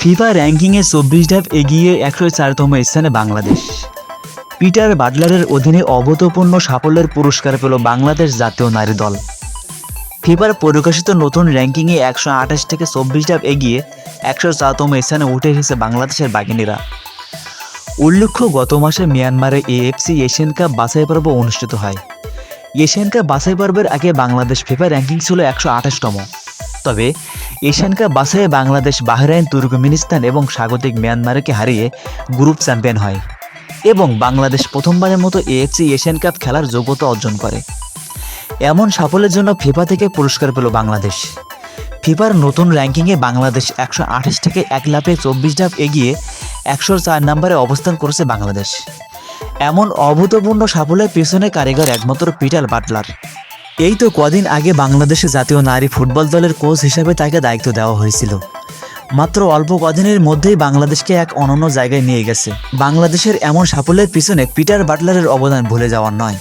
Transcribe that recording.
FIFA র্যাঙ্কিংয়ে ২৪ ধাপ এগিয়ে ১০৪তম স্থানে বাংলাদেশ। পিটার বাটলারের অধীনে অভূতপূর্ণ সাফল্যের পুরস্কার পেল বাংলাদেশ জাতীয় নারী দল। ফিফার প্রকাশিত নতুন র্যাঙ্কিংয়ে ১২৮ থেকে ২৪ ধাপ এগিয়ে ১০৪তম স্থানে উঠে এসেছে বাংলাদেশের বাঘিনীরা। উল্লেখ্য, গত মাসে মিয়ানমারে এএফসি এশিয়ান কাপ বাছাই পর্ব অনুষ্ঠিত হয়। এশিয়ান কাপ বাছাই পর্বের আগে বাংলাদেশ ফিফা র্যাঙ্কিং ছিল ১২৮তম। তবে এশিয়ান কাপ বাছাইয়ে বাংলাদেশ বাহরাইন, তুর্কমেনিস্তান এবং স্বাগতিক মিয়ানমারকে হারিয়ে গ্রুপ চ্যাম্পিয়ন হয় এবং বাংলাদেশ প্রথমবারের মতো এএফসি এশিয়ান কাপ খেলার যোগ্যতা অর্জন করে। এমন সাফল্যের জন্য ফিফা থেকে পুরস্কার পেল বাংলাদেশ। ফিফার নতুন র্যাঙ্কিংয়ে বাংলাদেশ ১২৮ থেকে ১ লাফে ২৪ ধাপ এগিয়ে ১০৪ নম্বরে অবস্থান করেছে বাংলাদেশ। এমন অভূতপূর্ণ সাফল্যের পেছনে কারিগর একমাত্র পিটার বাটলার। এই তো কদিন আগে বাংলাদেশের জাতীয় নারী ফুটবল দলের কোচ হিসেবে তাকে দায়িত্ব দেওয়া হয়েছিল। মাত্র অল্প কদিনের মধ্যেই বাংলাদেশকে এক অনন্য জায়গায় নিয়ে গেছে। বাংলাদেশের এমন সাফল্যের পিছনে পিটার বাটলারের অবদান ভুলে যাওয়ার নয়।